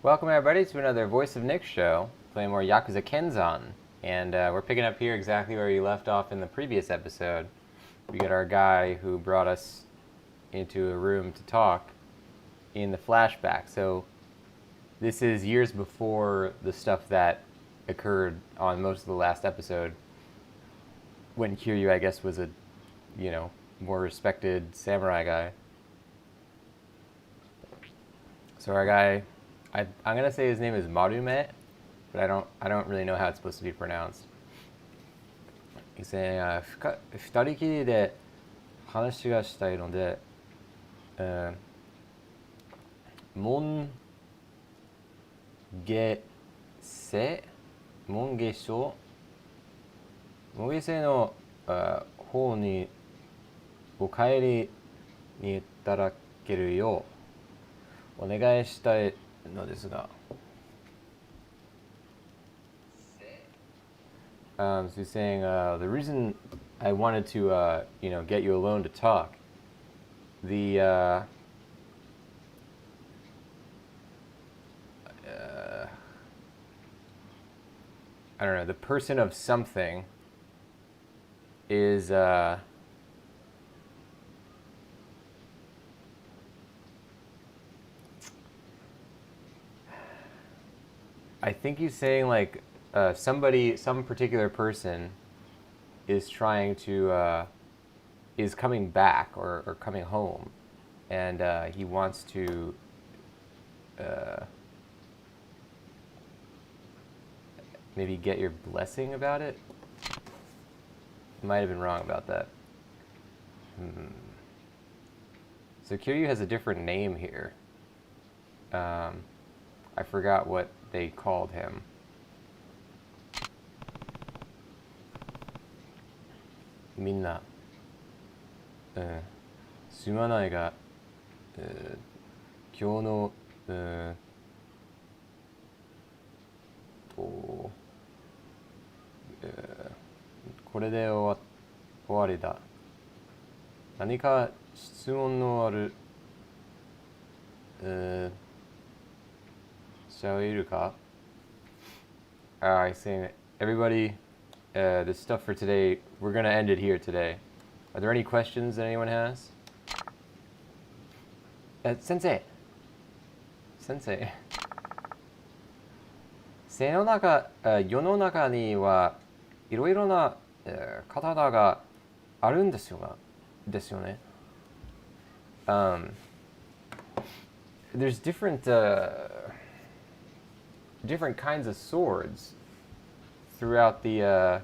Welcome everybody to another Voice of Nick show, playing more Yakuza Kenzan. And we're picking up here exactly where we left off in the previous episode. We got our guy who brought us into a room to talk in the flashback. So this is years before the stuff that occurred on most of the last episode, when Kiryu, I guess, was a, more respected samurai guy. So our guy, I'm gonna say his name is Marume, but I don't really know how it's supposed to be pronounced. He's saying, 二人きりで話がしたいので、門下生の方にお帰りにいただけるようお願いしたいのですが。So he's saying the reason I wanted to get you alone to talk, the I don't know, the person of something is I think he's saying like some particular person is trying to is coming back or coming home, and he wants to maybe get your blessing about it. Might have been wrong about that. So Kiryu has a different name here. I forgot what they called him. みんな、すまないが、今日の、これで終わりだ。何か質問のある、人いるか? I think everybody, this stuff for today, we're going to end it here today. Are there any questions that anyone has? Sensei. 世の中にはいろいろな刀があるんですよね。There's different kinds of swords throughout the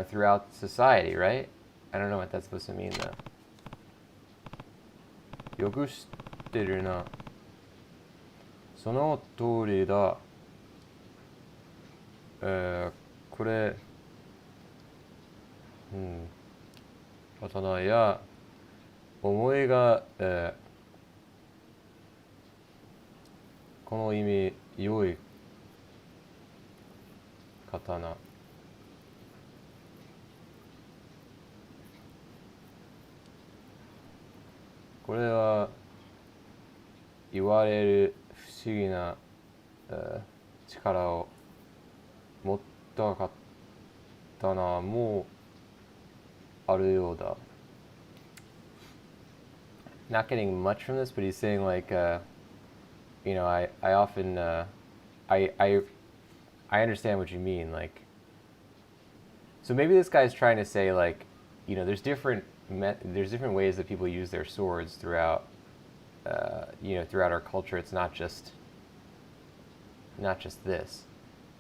throughout society, right? I don't know what that's supposed to mean though. よく知ってるな。その通りだ。これ、刀や思いが、この意味良い刀。これは言われる不思議な、力を持った刀もあるようだ。Not getting much from this, but he's saying like, I often, I understand what you mean. Like, so maybe this guy's trying to say like, there's different ways that people use their swords throughout, throughout our culture. It's not just this.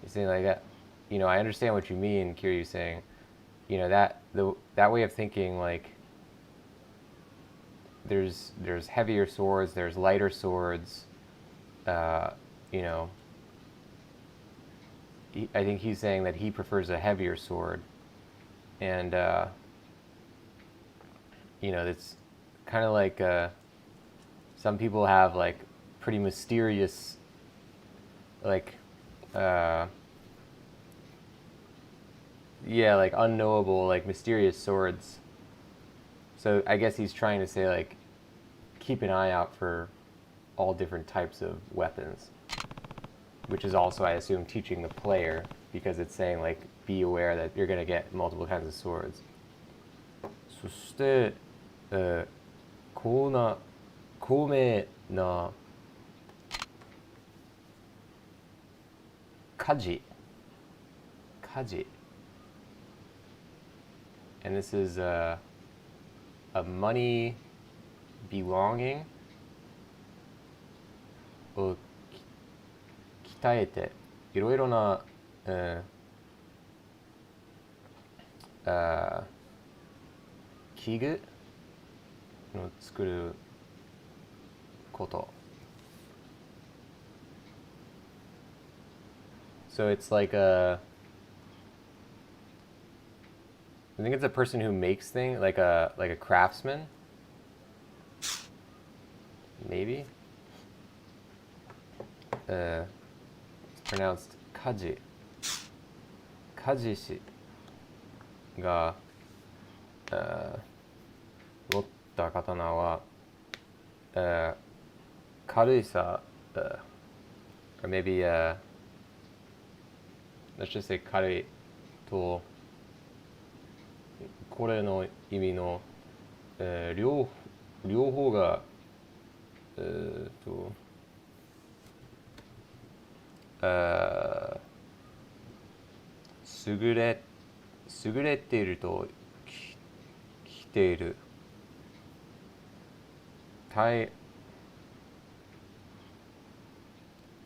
He's saying like that. I understand what you mean, Kiryu's saying. That way of thinking, like, there's heavier swords, there's lighter swords. I think he's saying that he prefers a heavier sword, and it's kind of like some people have like pretty mysterious, like like unknowable, like mysterious swords. So I guess he's trying to say like keep an eye out for all different types of weapons, which is also, I assume, teaching the player, because it's saying, like, be aware that you're going to get multiple kinds of swords. そして、高名な火事. And this is a money belonging を鍛えていろいろな、器具の作ること. So it's like I think it's a person who makes things, like a craftsman, maybe. It's pronounced kaji. Kaji-shiが持った刀は軽いさ、or maybe let's just say 軽いとこれの意味の、両方が優れているときている。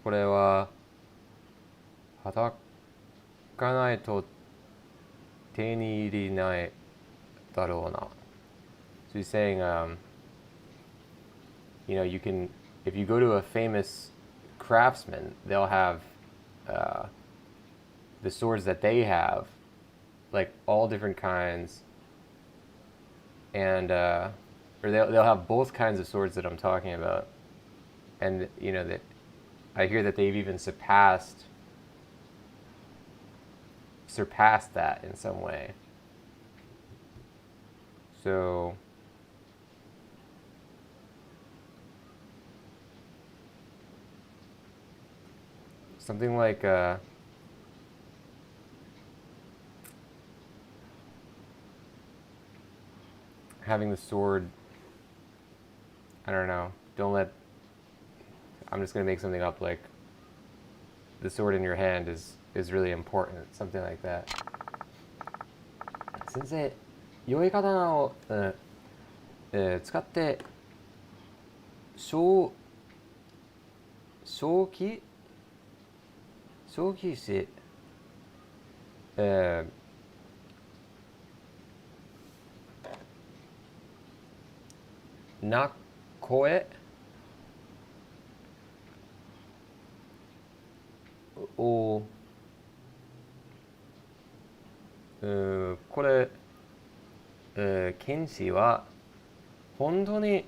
これは働かないと手に入れないだろうな. So he's saying, you know, you can, if you go to a famous craftsman, they'll have the swords that they have, like all different kinds, and or they'll have both kinds of swords that I'm talking about, and you know that I hear that they've even surpassed that in some way. So something like having the sword, I don't know, I'm just going to make something up, like the sword in your hand is really important, something like that. 先生、良い刀を、使って消費し、な声を、これ、剣士は本当に、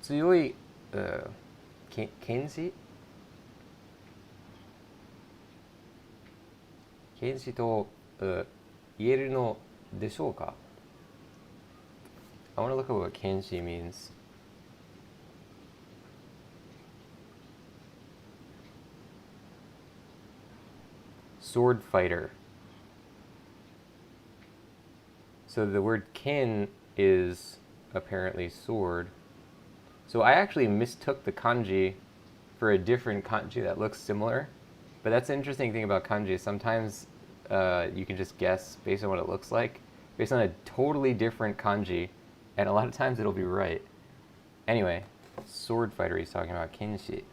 強い、剣士と、言えるのでしょうか? I want to look up what kenshi means. Sword fighter. So the word ken is apparently sword. So I actually mistook the kanji for a different kanji that looks similar. But that's the interesting thing about kanji. Sometimes you can just guess based on what it looks like, based on a totally different kanji, and a lot of times it'll be right. Anyway, sword fighter he's talking about, kenshi.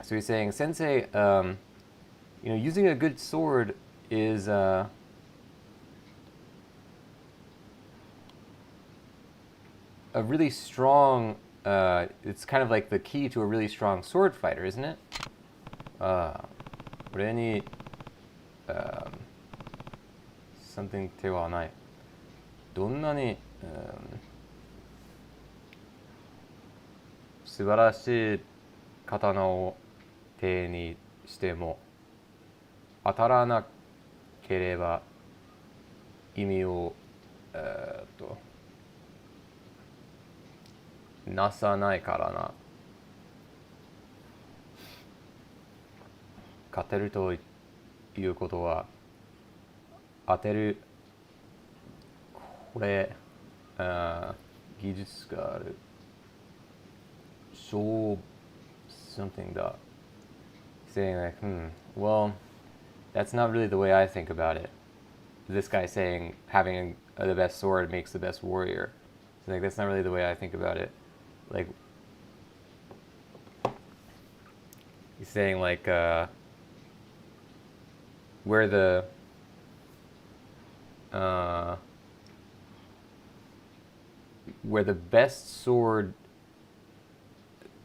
So he's saying, Sensei, you know, using a good sword is a really strong, it's kind of like the key to a really strong sword fighter, isn't it? これに、something 手はない。どんなに、素晴らしい刀を手にしても当たらなければ意味を、なさないからな。勝てるということは当てるこれ技術がある勝 something だ saying like well that's not really the way I think about it. This guy saying having the best sword makes the best warrior. So like that's not really the way I think about it. Like he's saying like where the best sword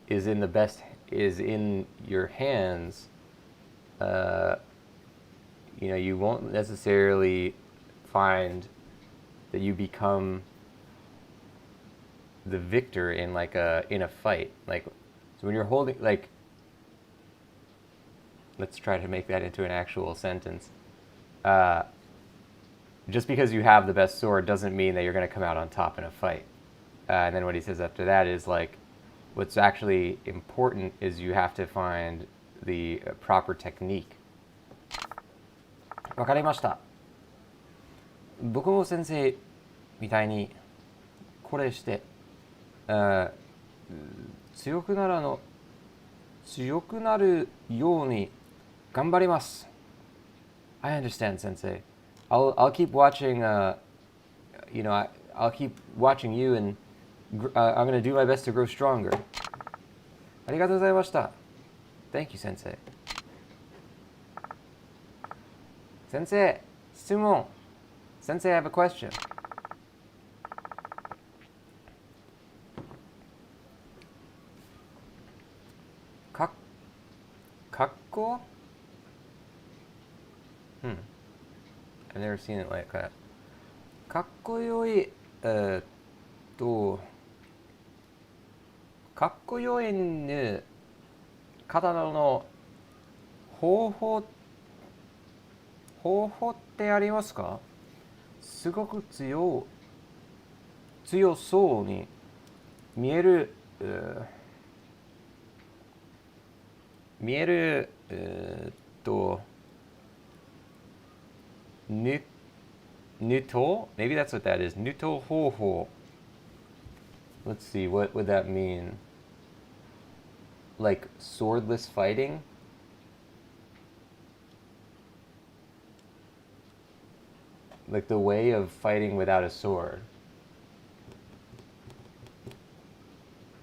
is in your hands, you won't necessarily find that you become the victor in in a fight. Like, so when you're holding, like, let's try to make that into an actual sentence. Just because you have the best sword doesn't mean that you're going to come out on top in a fight. And then what he says after that is like, what's actually important is you have to find the proper technique. わかりました。僕も先生みたいにこれして、強くなるように頑張ります。I understand, Sensei. I'll keep watching. I'll keep watching you, and I'm gonna do my best to grow stronger. ありがとうございました。Thank you, Sensei. 先生、質問。Sensei, I have a question. 格好I've never seen it like that. かっこよい、かっこよいね、刀の方法ってありますか？すごく強そうに見える、Nuto? Maybe that's what that is. Nuto hoho. Let's see, what would that mean? Like swordless fighting? Like the way of fighting without a sword.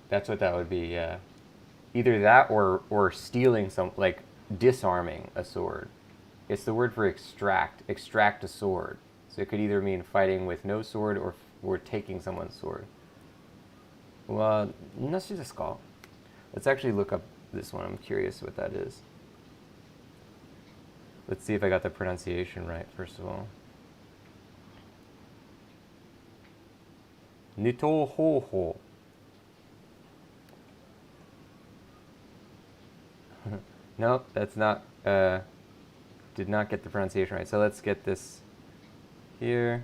That's what that would be, yeah. Either that or stealing like disarming a sword. It's the word for extract a sword. So it could either mean fighting with no sword or taking someone's sword. Well, Let's actually look up this one. I'm curious what that is. Let's see if I got the pronunciation right, first of all. Nito ho. Nope, that's not, did not get the pronunciation right. So let's get this here.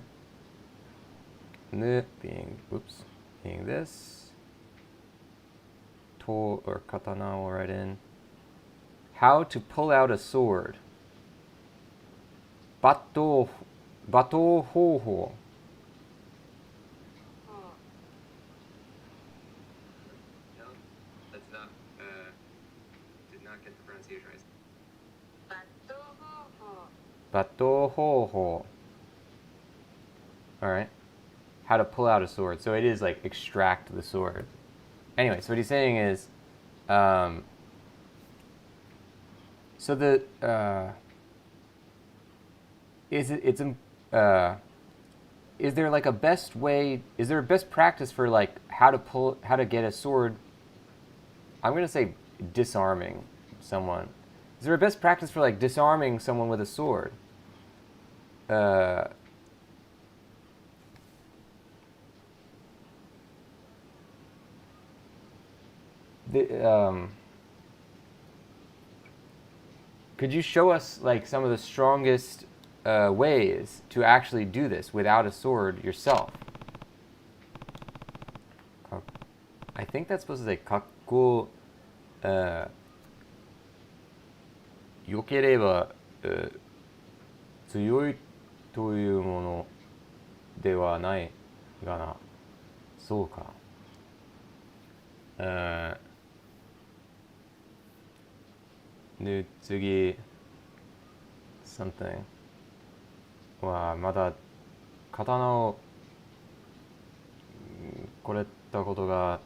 Being this. To or katana will write in. How to pull out a sword. Bato ho. Bato ho. Alright. How to pull out a sword. So it is like extract the sword. Anyway, so what he's saying is, so the, is there like a best way, is there a best practice for like how to get a sword? I'm going to say disarming someone. Is there a best practice for like disarming someone with a sword? Could you show us like some of the strongest ways to actually do this without a sword yourself? I think that's supposed to say かっこ、良ければ、強いというものではないがな。そうか。で、次、something はまだ刀をこれたことが、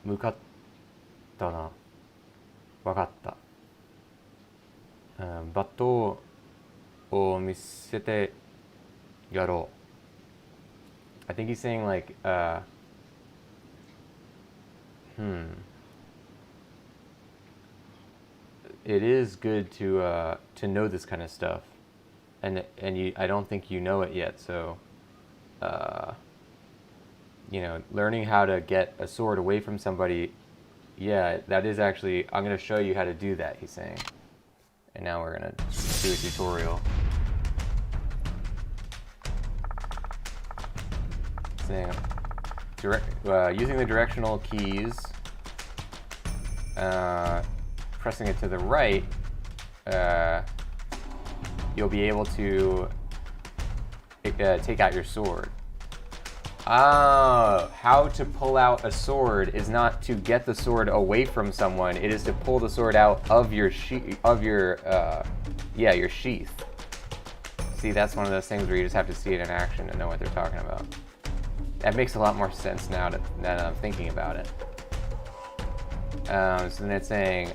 向かったな。わかった。バットを見せてやろう。I think he's saying like, it is good to know this kind of stuff, and I don't think you know it yet. So, learning how to get a sword away from somebody, yeah, that is actually. I'm gonna show you how to do that. He's saying, and now we're gonna do a tutorial. Saying, using the directional keys. Pressing it to the right, you'll be able to take out your sword. How to pull out a sword is not to get the sword away from someone. It is to pull the sword out of your your sheath. See, that's one of those things where you just have to see it in action to know what they're talking about. That makes a lot more sense now that I'm thinking about it. So then it's saying,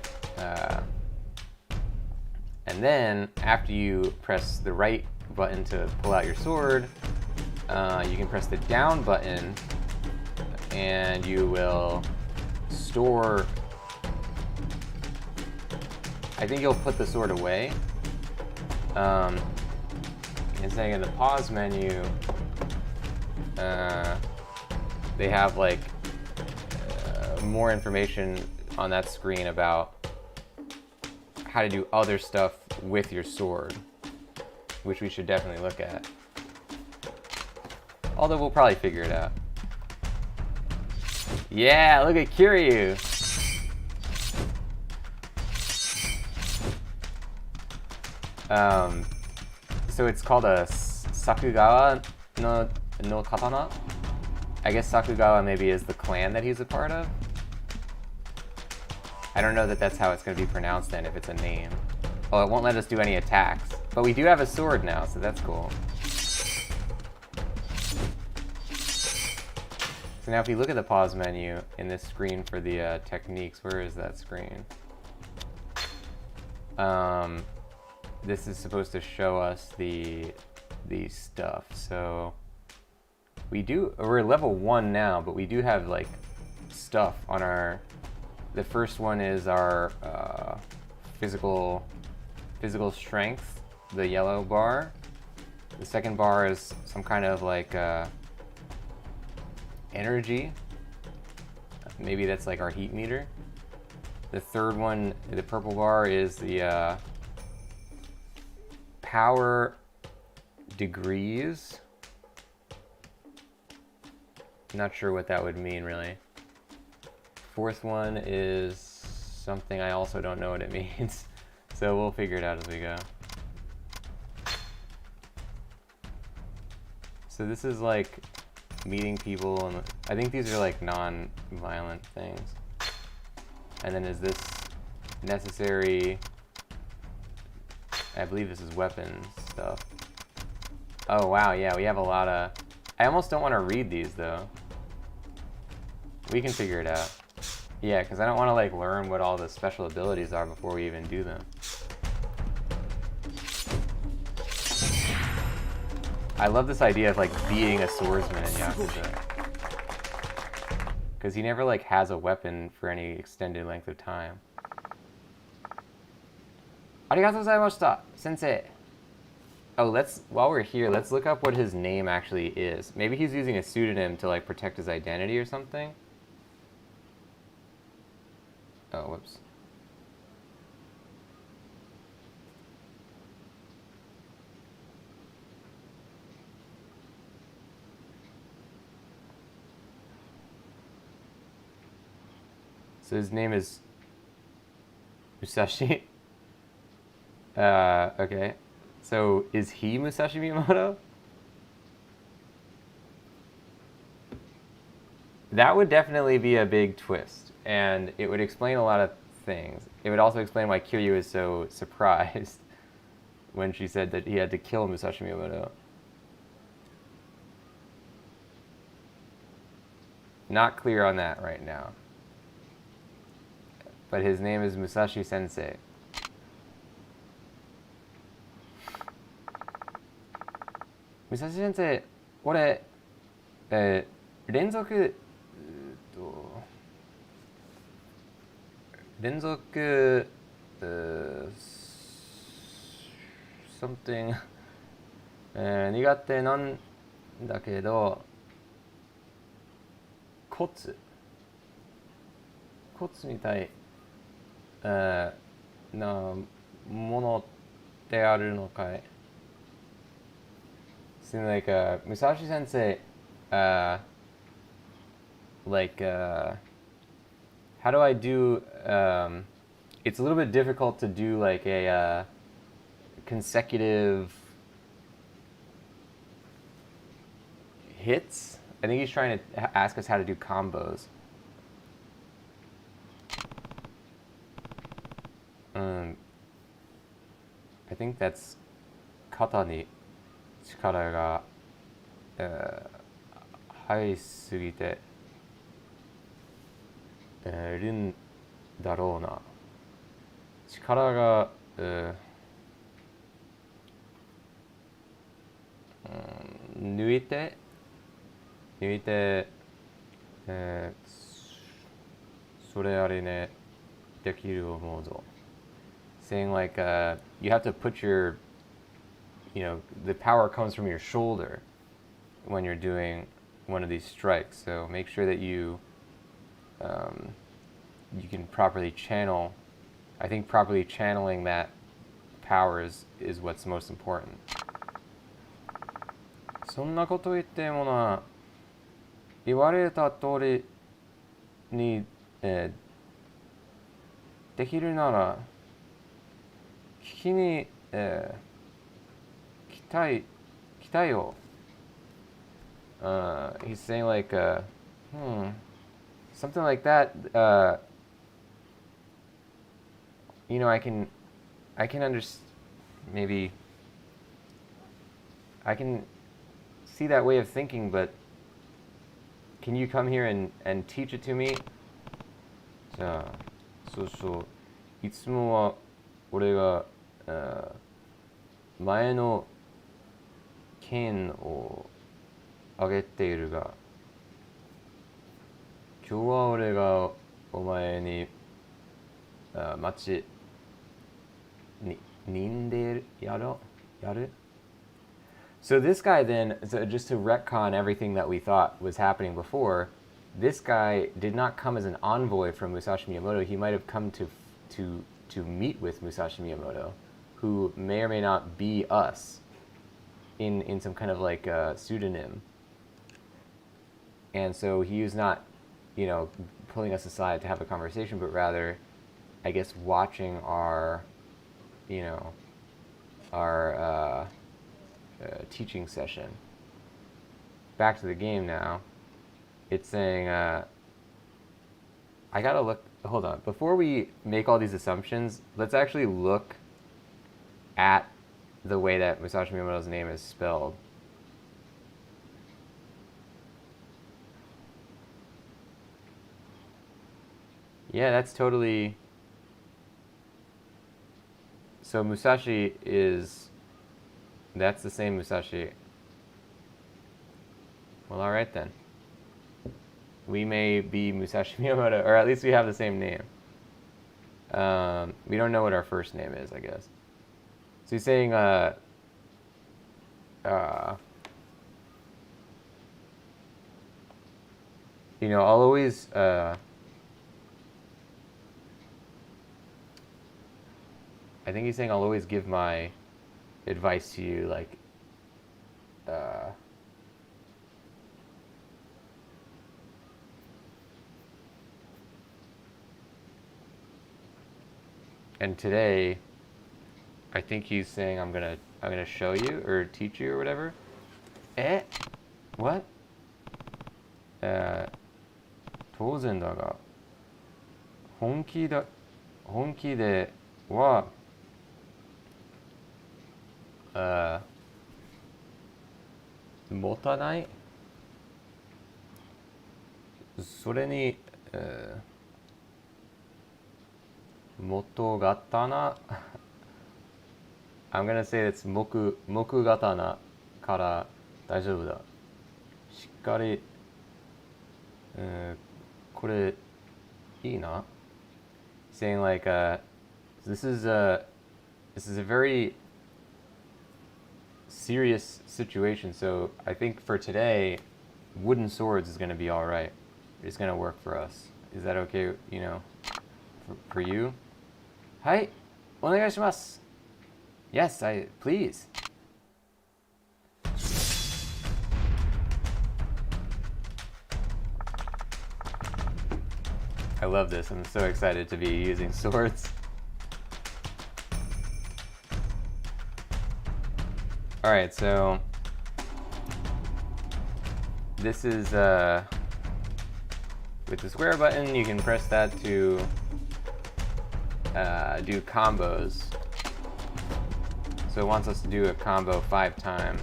and then after you press the right button to pull out your sword, you can press the down button and you will store. I think you'll put the sword away. And saying in the pause menu, they have like more information on that screen about how to do other stuff with your sword, which we should definitely look at. Although we'll probably figure it out. Yeah, look at Kiryu! So it's called a Sakugawa no Katana? I guess Sakugawa maybe is the clan that he's a part of. I don't know that that's how it's going to be pronounced then, if it's a name. Oh, it won't let us do any attacks. But we do have a sword now, so that's cool. So now if you look at the pause menu in this screen for the techniques, where is that screen? This is supposed to show us the stuff. So we're level 1 now, but we do have like stuff on our. The first one is our physical strength, the yellow bar. The second bar is some kind of like energy. Maybe that's like our heat meter. The third one, the purple bar, is the power degrees. Not sure what that would mean really. Fourth one is something I also don't know what it means, so we'll figure it out as we go. So this is like meeting people, and I think these are like non-violent things. And then is this necessary? I believe this is weapons stuff. Oh wow, yeah, we have a lot of. I almost don't want to read these though. We can figure it out. Yeah, because I don't want to like learn what all the special abilities are before we even do them. I love this idea of like being a swordsman in Yakuza. Because he never like has a weapon for any extended length of time. Arigatou gozaimashita, sensei. Oh, while we're here, let's look up what his name actually is. Maybe he's using a pseudonym to like protect his identity or something. Oh, whoops. So his name is Musashi. Okay. So is he Musashi Miyamoto? That would definitely be a big twist, and it would explain a lot of things. It would also explain why Kiryu is so surprised when she said that he had to kill Musashi Miyamoto. Not clear on that right now. But his name is Musashi Sensei. Musashi Sensei, 俺、連続、something 苦手なんだけどコツみたいなものであるのかい So like Musashi Sensei how do I do it's a little bit difficult to do like a consecutive hits. I think he's trying to ask us how to do combos. I think that's 肩に力が、入りすぎて、るんだろうな。力が、抜いて、それあれね、できる思うぞ。Saying like you have to put your, the power comes from your shoulder when you're doing one of these strikes. So make sure that you can properly channel. I think properly channeling that power is what's most important. そんなこと言ってもな、言われた通りに、できるなら聞きに、来たいよ。He's saying like, something like that. I can understand. Maybe I can see that way of thinking, but can you come here and teach it to me? じゃあ、そうそう。いつもは俺が、前の剣をあげているが、今日は俺がお前に、忍んでやる So this guy then, so just to retcon everything that we thought was happening before, this guy did not come as an envoy from Musashi Miyamoto. He might have come to meet with Musashi Miyamoto, who may or may not be us in some kind of like pseudonym. And so he was not, pulling us aside to have a conversation, but rather, I guess, watching our teaching session. Back to the game now. It's saying, I gotta look, hold on. Before we make all these assumptions, let's actually look at the way that Musashi Miyamoto's name is spelled. Yeah, that's totally... So Musashi is... That's the same Musashi. Well, alright then. We may be Musashi Miyamoto, or at least we have the same name. We don't know what our first name is, I guess. So he's saying, I'll always, I think he's saying I'll always give my advice to you, like, And today, I think he's saying I'm gonna show you or teach you or whatever. Eh? What? 当然だが、本気では、持たない。それに、元刀I'm gonna say it's 木刀から大丈夫だ。しっかり、これいいな。Saying like, this is a very serious situation. So I think for today, wooden swords is gonna be all right. It's gonna work for us. Is that okay? You know, for you? はい、お願いします。Yes, please. I love this. I'm so excited to be using swords. Alright, so this is with the square button, you can press that to do combos. So it wants us to do a combo 5 times.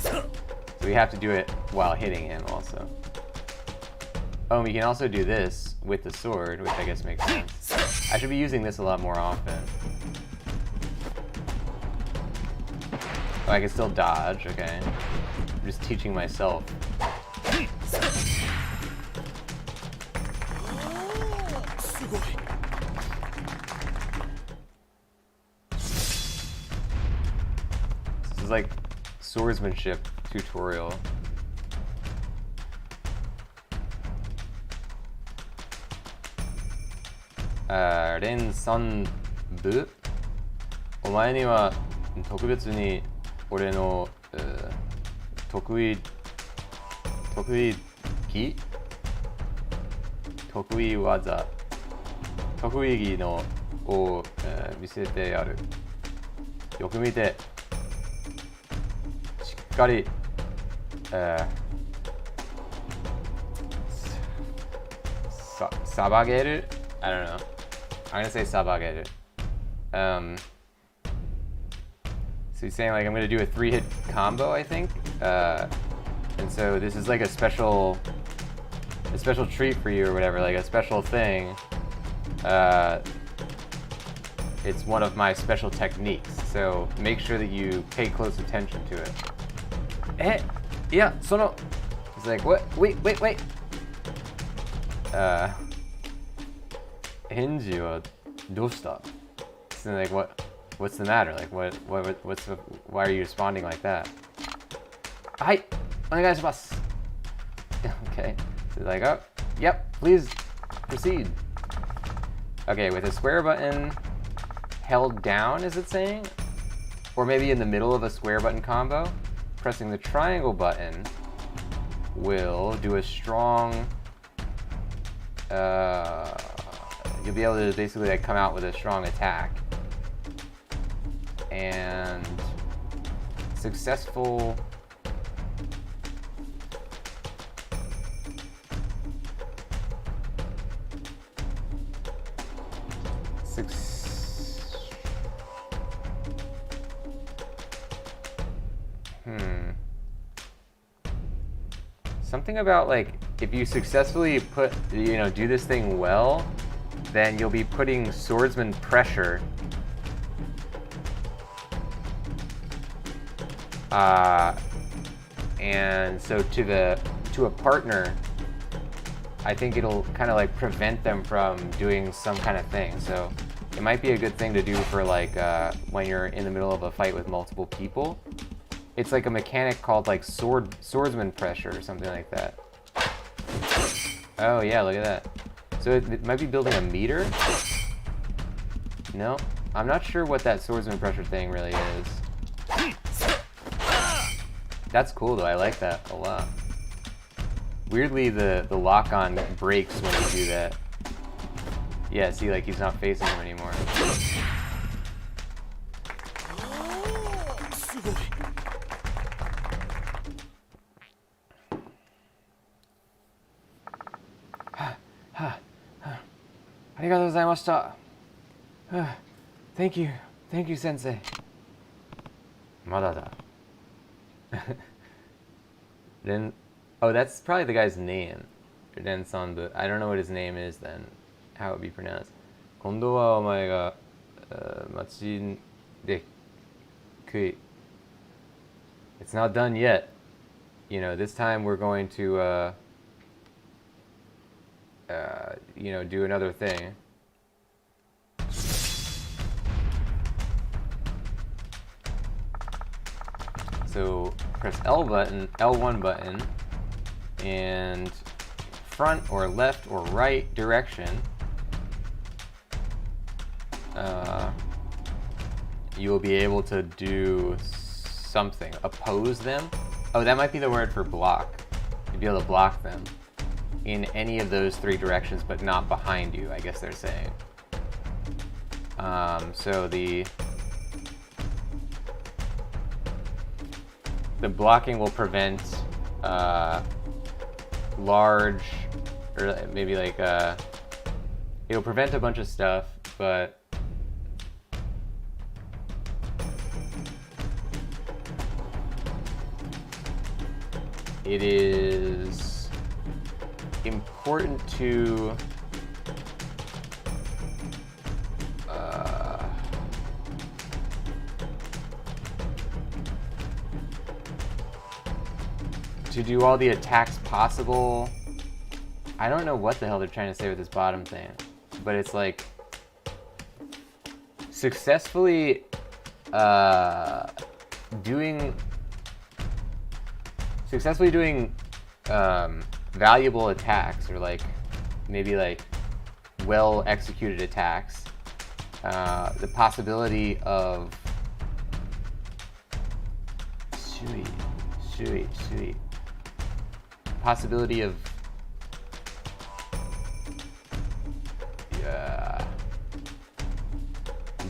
So we have to do it while hitting him also. Oh, and we can also do this with the sword, which I guess makes sense. I should be using this a lot more often. Oh, I can still dodge, okay. I'm just teaching myself. This is like swordsmanship tutorial. Ren san bu? お前には特別に俺の得意技のを見せてやる。よく見て。しっかりさばげる I don't know. I'm gonna say sabageru. So he's saying like I'm gonna do a 3-hit combo, I think. And so this is like a special treat for you or whatever, like a special thing. It's one of my special techniques. So make sure that you pay close attention to it. Yeah, sono. He's like, what? Wait. Henji wa doushita? So like, what's the matter? Like, why are you responding like that? Hai, onegaishimasu. Okay. So like, oh, yep, please proceed. Okay, with a square button held down, is it saying? Or maybe in the middle of a square button combo, pressing the triangle button will do a strong, you'll be able to basically like come out with a strong attack. And successful Something about like if you successfully do this thing well, then you'll be putting swordsman pressure and so to a partner, I think it'll kind of like prevent them from doing some kind of thing. So it might be a good thing to do for like when you're in the middle of a fight with multiple people. It's like a mechanic called like swordsman pressure or something like that. Oh yeah, look at that. So it might be building a meter? No, I'm not sure what that swordsman pressure thing really is. That's cool though, I like that a lot. Weirdly, the lock-on breaks when you do that. Yeah, see, like he's not facing him anymore. Arigatou gozaimashita. Thank you, sensei. Madada. Then, oh, that's probably the guy's name. Ren-san, but I don't know what his name is then. How it would be pronounced. Kondo wa omae ga machi de kui. It's not done yet. You know, this time we're going to, you know, do another thing. So press L1 button, and front or left or right direction, you will be able to do something. Oppose them? Oh, that might be the word for block. You'd be able to block them in any of those three directions, but not behind you, I guess they're saying. So the blocking will prevent large, or maybe like it'll prevent a bunch of stuff, but it is important to do all the attacks possible. I don't know what the hell they're trying to say with this bottom thing, but it's like successfully doing valuable attacks, or like maybe like well executed attacks. The possibility of possibility of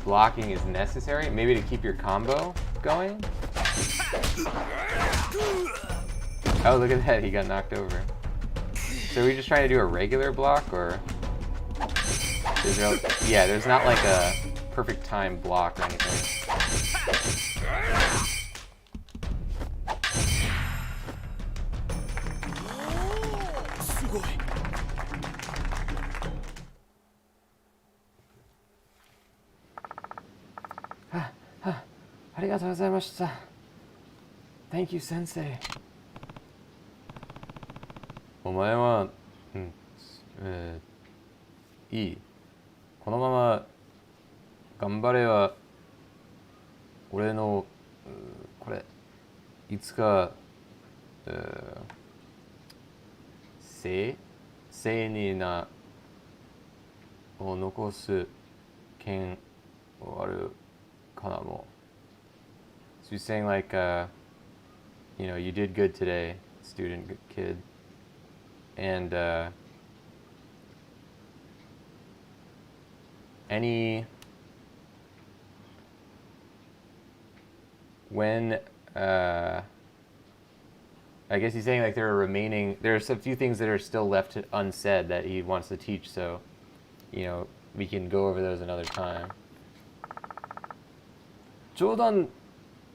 blocking is necessary, maybe to keep your combo going. Oh, look at that, he got knocked over. So are we just trying to do a regular block, or there's no, yeah, there's not like a perfect time block or anything. Arigatou gozaimashita. Thank you, sensei. お前は、いい。このまま頑張れば、俺の、これ、いつか、正義なを残す権あるかなも。So you're saying like, you know, you did good today, student, good kid, and when I guess he's saying like there's a few things that are still left unsaid that he wants to teach, so you know, we can go over those another time. 冗談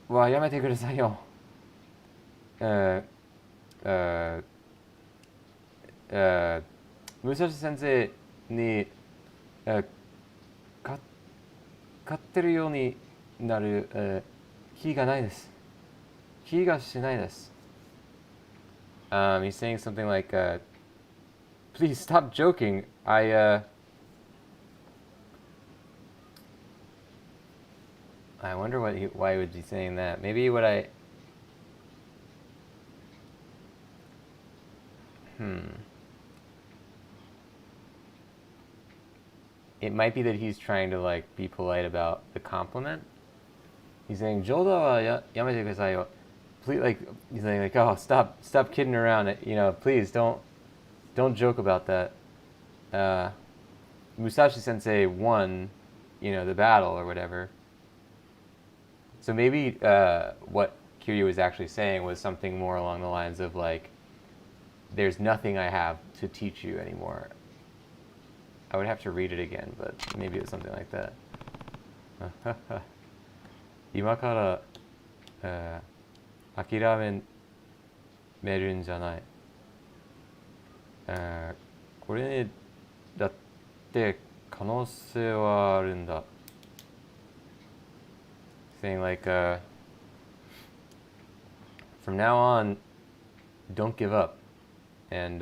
はやめてくださいよ。武蔵先生に勝ってるようになる気がないです。気がしないです。He's saying something like, please stop joking. I wonder why he would be saying that. Maybe what It might be that he's trying to like be polite about the compliment. He's saying, 冗談はやめてくださいよ. please, like, he's saying like, oh, stop kidding around. You know, please don't joke about that. Musashi Sensei won, you know, the battle or whatever. So maybe what Kiryu was actually saying was something more along the lines of like, there's nothing I have to teach you anymore. I would have to read it again, but maybe it was something like that. 今から、諦めるんじゃない。これだって可能性はあるんだ。Saying like, from now on, don't give up, and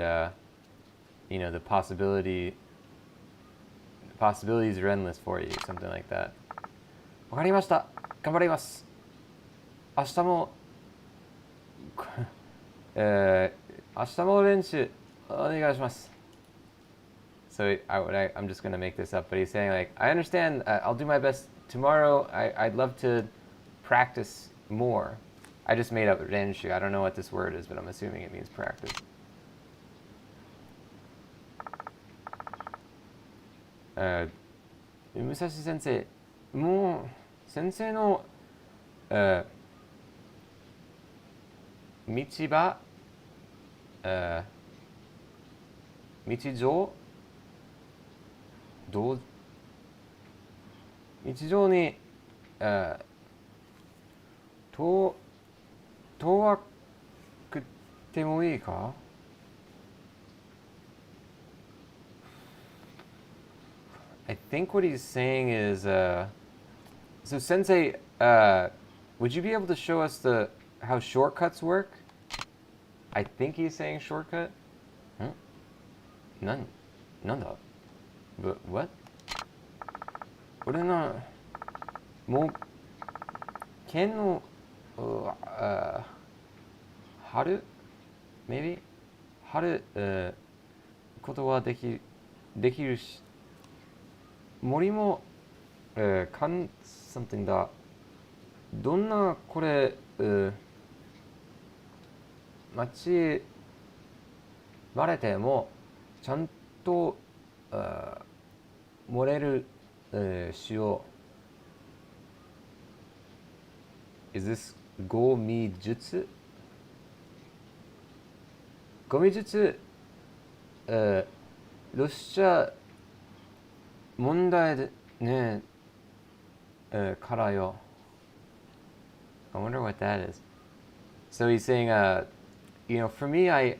you know, the possibilities are endless for you, something like that. わかりました。頑張ります。明日も明日も練習お願いします。So I'm just going to make this up, but he's saying like, I understand, I'll do my best tomorrow. I'd love to practice more. I just made up renshu. I don't know what this word is, but I'm assuming it means practice. Musashi Sensei, もう先生の道は道上に遠くてもいいか? I think what he's saying is, so Sensei, would you be able to show us how shortcuts work? I think he's saying shortcut. Huh? Nanda. But what? 俺のもう剣の春 maybe 春ことはできるし森もsomething だ。どんなこれ街バレてもちゃんと漏れるしよう。Is this ゴミ術？ゴミ術ロシア問題でねからよ。I wonder what that is. So he's saying, you know, for me, I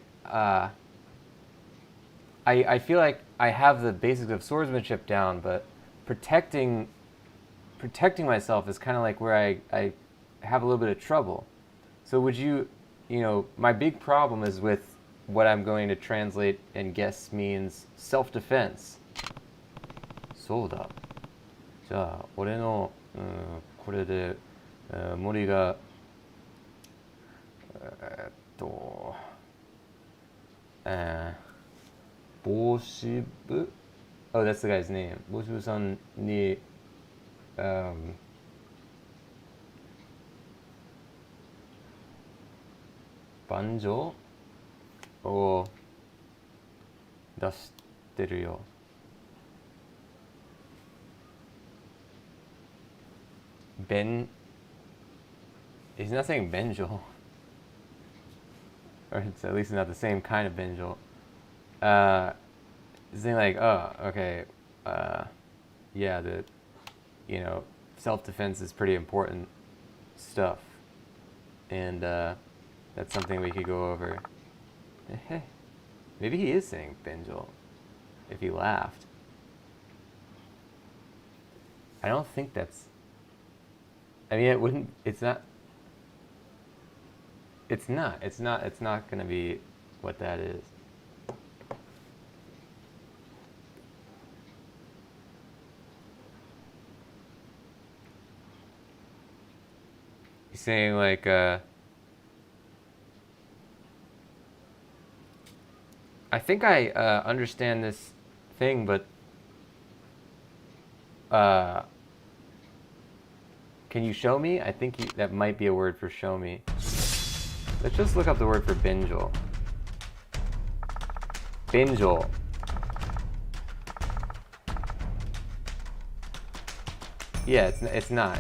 feel like I have the basics of swordsmanship down, but protecting myself is kind of like where I have a little bit of trouble. So would you know, my big problem is with what I'm going to translate and guess means self-defense. そうだ。じゃあ俺の、これで、森が帽子部 Oh, that's the guy's name. 帽子部さんに、盤上を出してるよ。He's not saying benjol. Or it's at least not the same kind of benjol. He's saying like, oh, okay, yeah, you know, self-defense is pretty important stuff. And that's something we could go over. Maybe he is saying benjol, if he laughed. I don't think that's... I mean, it wouldn't... It's not going to be what that is. He's saying like, I think I understand this thing, but can you show me? I think that might be a word for show me. Let's just look up the word for bingle. Bingle. Yeah, it's not.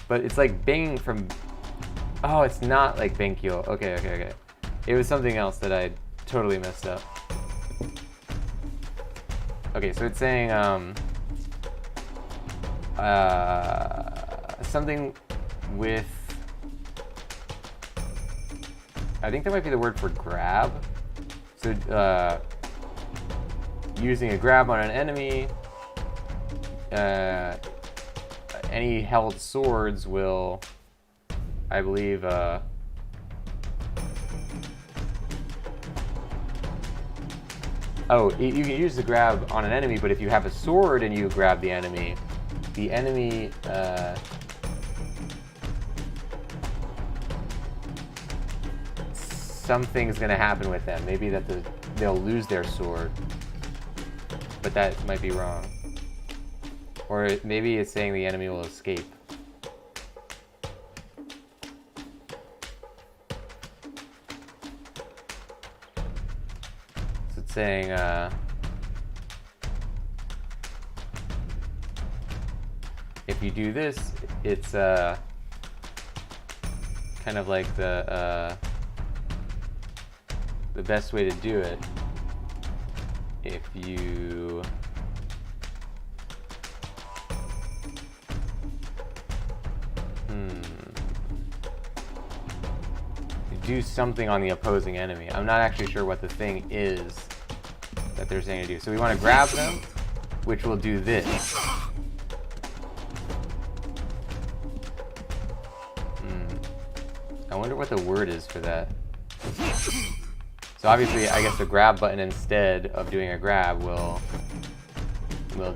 But it's like Bing from... Oh, it's not like Benkyo. Okay. It was something else that I totally messed up. Okay, so it's saying something with... I think that might be the word for grab. So using a grab on an enemy, any held swords will, I believe, oh, you can use the grab on an enemy, but if you have a sword and you grab the enemy, something's gonna happen with them. Maybe that they'll lose their sword, but that might be wrong. Or maybe it's saying the enemy will escape. So it's saying if you do this, it's kind of like the best way to do it. If you do something on the opposing enemy. I'm not actually sure what the thing is that they're saying to do. So we want to grab them, which will do this. I wonder what the word is for that. So obviously, I guess the grab button instead of doing a grab will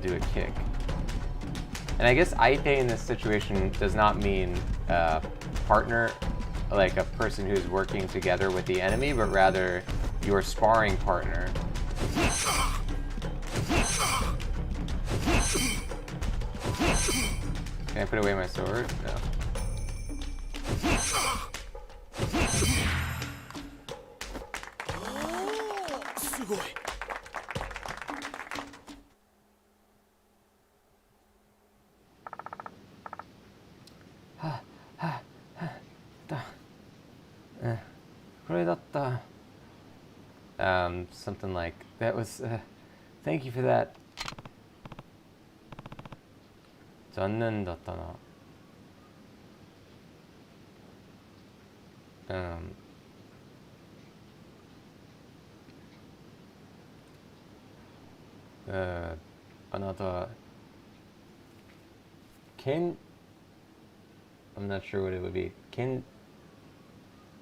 do a kick. And I guess Aite in this situation does not mean partner, like a person who's working together with the enemy, but rather your sparring partner. Can I put away my sword? No. Something like that was. Thank you for that. 残念だったな。あなた、剣 I'm not sure what it would be. 剣っ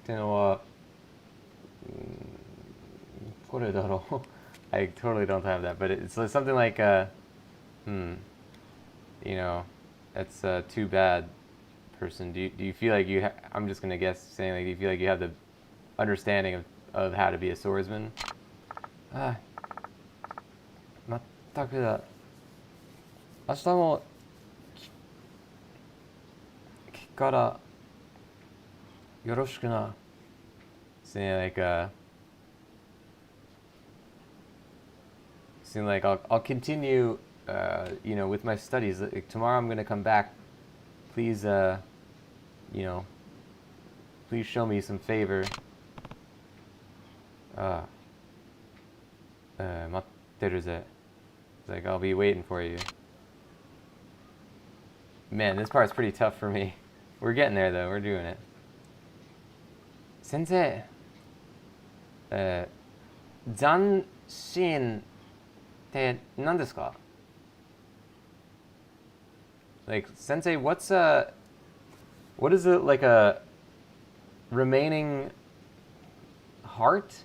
てのは、これだろう I totally don't have that, but it's something like, you know, that's too bad, person. Do you feel like you I'm just gonna guess, saying like, do you feel like you have the understanding of how to be a swordsman? 全くだ。明日も聞くからよろしくな。Saying like I'll continue, you know, with my studies. Like, tomorrow I'm gonna come back. Please, you know, please show me some favor. 待ってるぜ. It's like, I'll be waiting for you. Man, this part's pretty tough for me. We're getting there though, we're doing it. Sensei, 斬新って何ですか? Like, Sensei, what is it, like a remaining heart?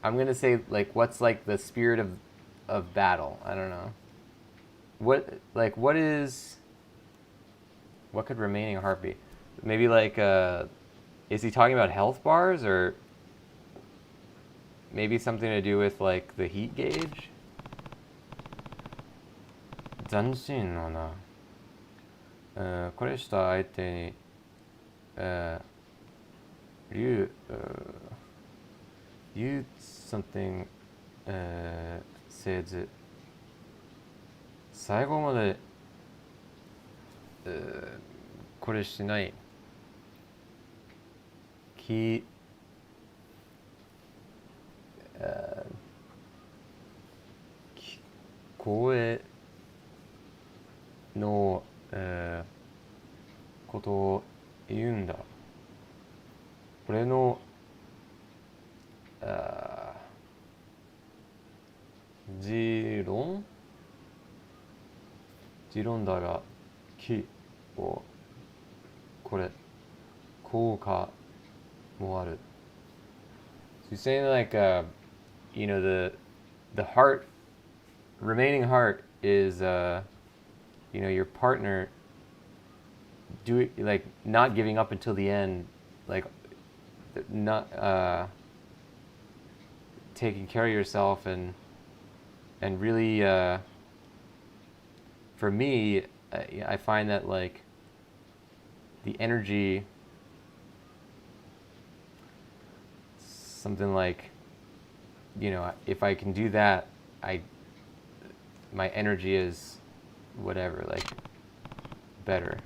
I'm gonna say, like, what's like the spirit of battle? I don't know. What could remaining heart be? Maybe like, is he talking about health bars, or maybe something to do with like the heat gauge? 斬新のな。これした相手に、you something says 最後まで、これしない聞こえの、ことを言うんだ。これの持論だが木をこれ効果もある。So you're saying like you know the heart remaining heart is you know your partner like not giving up until the end, like not taking care of yourself and really for me I find that like the energy something like, you know, if I can do that, my energy is whatever, like better.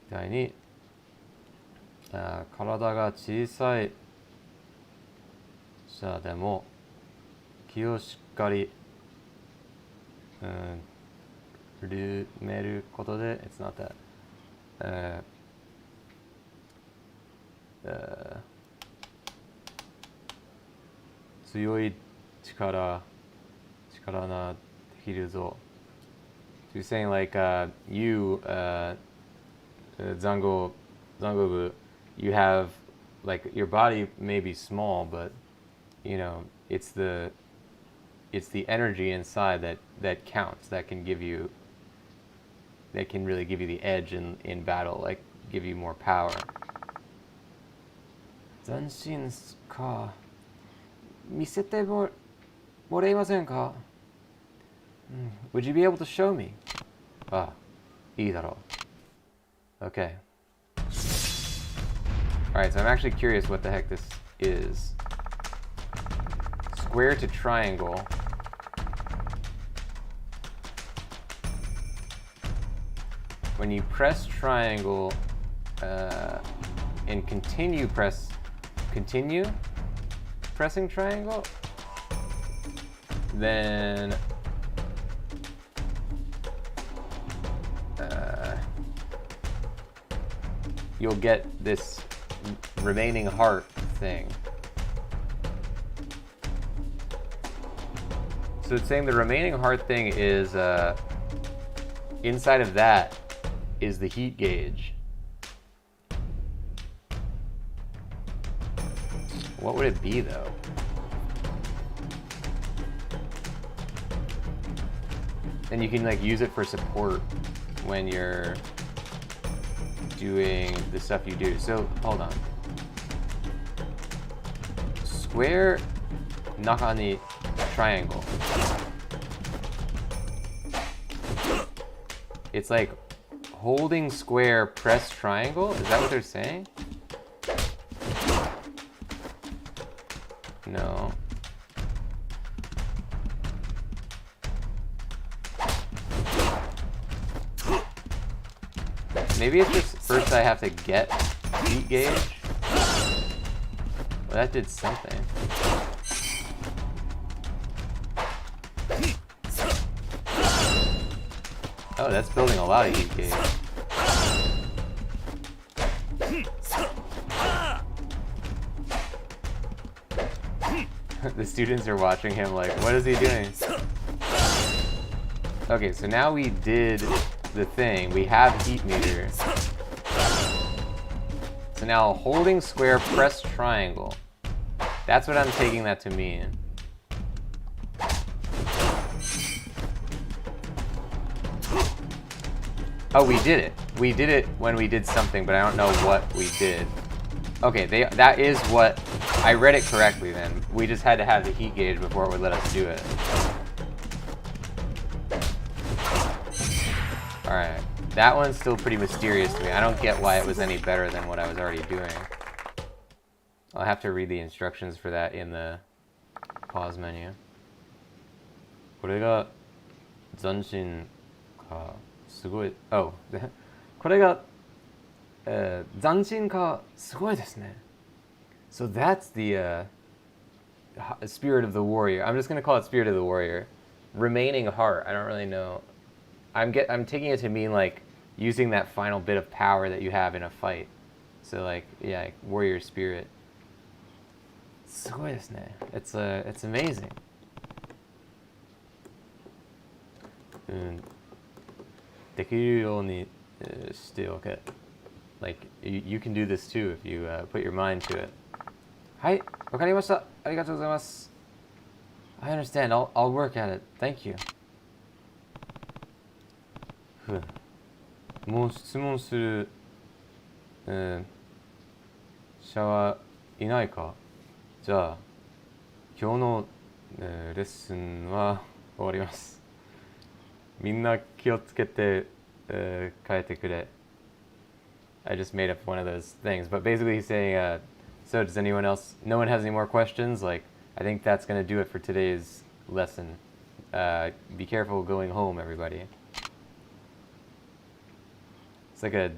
第二、体が小さい者でも気をしっかり緩めることで、it's not that. 強い力なできるぞ。So you're saying like you Zango you have like your body may be small, but you know it's the energy inside that counts, that can really give you the edge in battle, like give you more power. 斬新か。見せてもらえませんか? Would you be able to show me? いいだろう。Okay. Alright, so I'm actually curious what the heck this is. Square to triangle. When you press triangle and continue pressing triangle, then you'll get this remaining heart thing. So it's saying the remaining heart thing is inside of that is the heat gauge. What would it be though? And you can like use it for support when you're doing the stuff you do. So hold on. Square, naka ni triangle. It's like holding square, press triangle. Is that what they're saying? No. Maybe it's just first I have to get heat gauge. Well, that did something. Oh, that's building a lot of heat gauge. The students are watching him like, what is he doing? Okay, so now we did the thing. We have heat meter. So now holding square, press triangle. That's what I'm taking that to mean. Oh, we did it. We did it when we did something, but I don't know what we did. Okay, that is what... I read it correctly then. We just had to have the heat gauge before it would let us do it. Alright, that one's still pretty mysterious to me. I don't get why it was any better than what I was already doing. I'll have to read the instructions for that in the pause menu. これが斬新かすごい Oh これが斬新かすごいですね So that's the Spirit of the Warrior. I'm just gonna call it Spirit of the Warrior. Remaining Heart, I don't really know. I'm taking it to mean like using that final bit of power that you have in a fight. So like, yeah, warrior spirit. すごいですね. It's amazing. できるようにしておけ. Like you can do this too if you put your mind to it. はい、わかりました。ありがとうございます。I understand. I'll work at it. Thank you. もう質問する、者はいないか。じゃあ今日の、レッスンは終わります。みんな気をつけて、帰ってくれ。I just made up one of those things, but basically he's saying, so does anyone else? No one has any more questions? Like, I think that's gonna do it for today's lesson. Be careful going home, everybody. It's like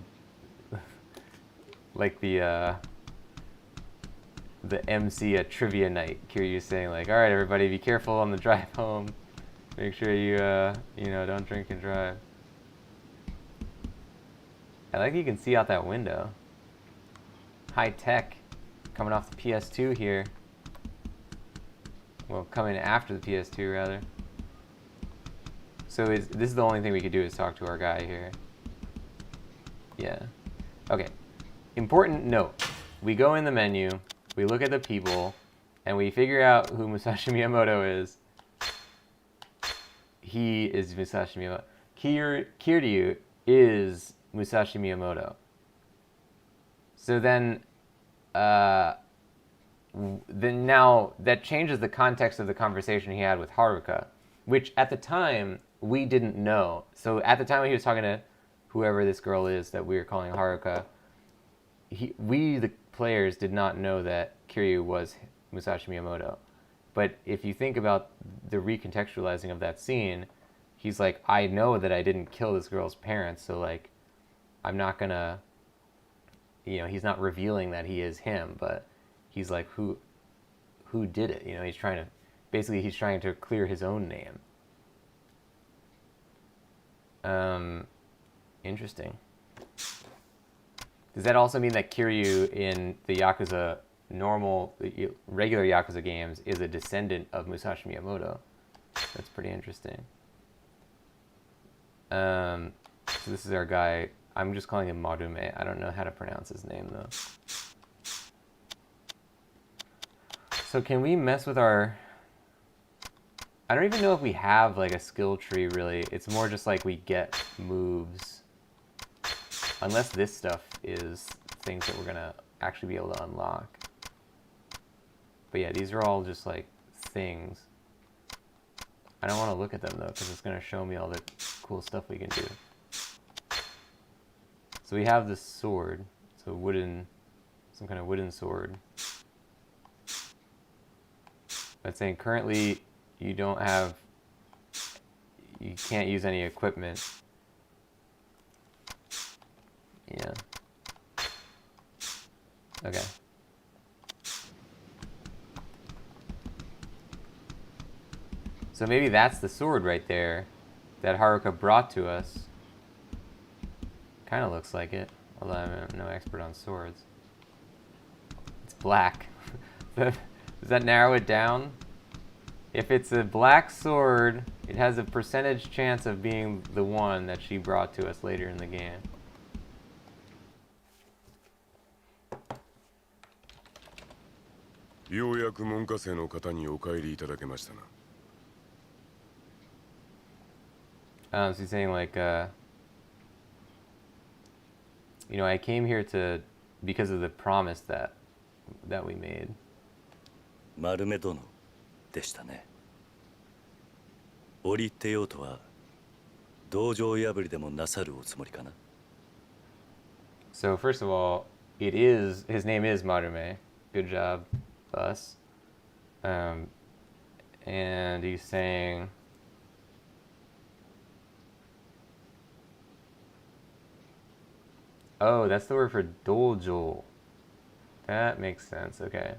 like the MC at trivia night. Kiryu saying like, all right, everybody, be careful on the drive home. Make sure you don't drink and drive. I like you can see out that window. High tech, coming off the PS2 here. Well, coming after the PS2 rather. So this is the only thing we could do is talk to our guy here. Yeah. Okay. Important note. We go in the menu, we look at the people, and we figure out who Musashi Miyamoto is. He is Musashi Miyamoto. Kiryu is Musashi Miyamoto. So then now that changes the context of the conversation he had with Haruka, which at the time we didn't know. So at the time when he was talking to whoever this girl is that we were calling Haruka, we, the players, did not know that Kiryu was Musashi Miyamoto. But if you think about the recontextualizing of that scene, he's like, I know that I didn't kill this girl's parents, so like, I'm not gonna, he's not revealing that he is him, but he's like, who did it? He's trying to clear his own name. Interesting. Does that also mean that Kiryu in the Yakuza regular Yakuza games is a descendant of Musashi Miyamoto? That's pretty interesting. So this is our guy. I'm just calling him Marume. I don't know how to pronounce his name though. So can we mess with our... I don't even know if we have like a skill tree really. It's more just like we get moves. Unless this stuff is things that we're gonna actually be able to unlock. But yeah, these are all just like things. I don't want to look at them though, because it's gonna show me all the cool stuff we can do. So we have this sword. It's a some kind of wooden sword. That's saying currently you can't use any equipment. Yeah. Okay. So maybe that's the sword right there that Haruka brought to us. Kind of looks like it, although I'm no expert on swords. It's black. Does that narrow it down? If it's a black sword, it has a percentage chance of being the one that she brought to us later in the game. So he's saying like, I came here because of the promise that we made. 丸目殿でしたね。折り入ってようとは道場破りでもなさるおつもりかな。 So first of all, his name is Marume. Good job, us. And he's saying, oh, that's the word for dojo. That makes sense. Okay.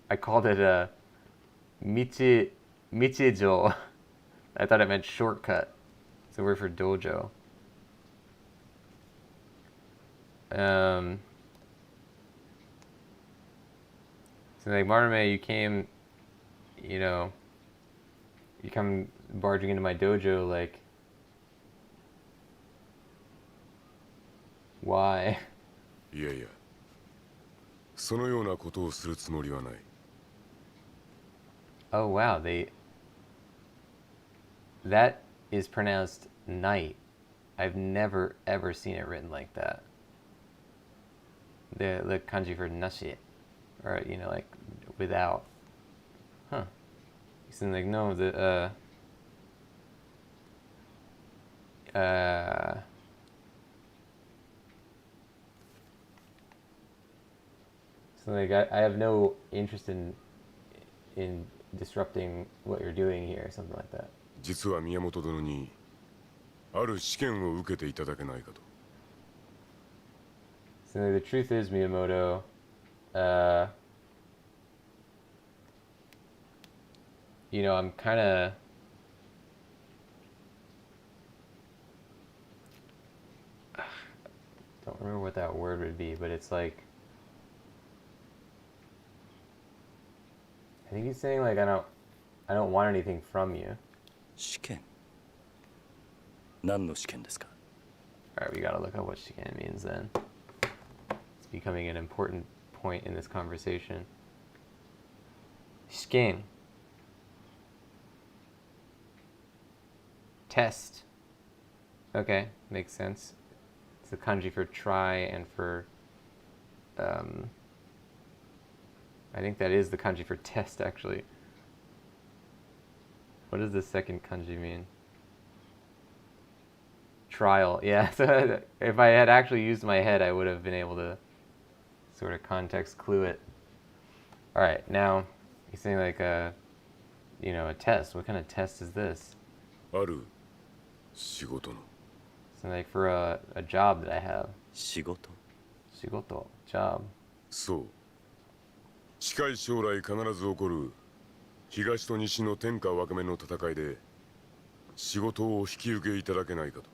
I called it a michijo. I thought it meant shortcut. It's the word for dojo. So like Marume, you came, you come barging into my dojo, like, why? いやいや、そのようなことをするつもりはない。Oh wow, that is pronounced night. I've never ever seen it written like that. The kanji for nashi, or like without. Huh. He's saying like no, so like I have no interest in disrupting what you're doing here, something like that. 実は宮本殿にある試験を受けていただけないかと。 So like, the truth is, Miyamoto, I'm kind of don't remember what that word would be, but it's like I think he's saying like I don't want anything from you. 試験。何の試験ですか？ All right, we gotta look up what shiken means then. It's becoming an important point in this conversation. Shiken. Test. Okay, makes sense. It's the kanji for try and for I think that is the kanji for test actually. What does the second kanji mean? Trial. Yeah, so if I had actually used my head, I would have been able to sort of context clue it. All right, now he's saying like a test. What kind of test is this? ある仕事の。 So like for a job that I have. 仕事。 Shigoto, job. そう。近い将来必ず起こる東と西の天下分け目の戦いで仕事を引き受けいただけないかと。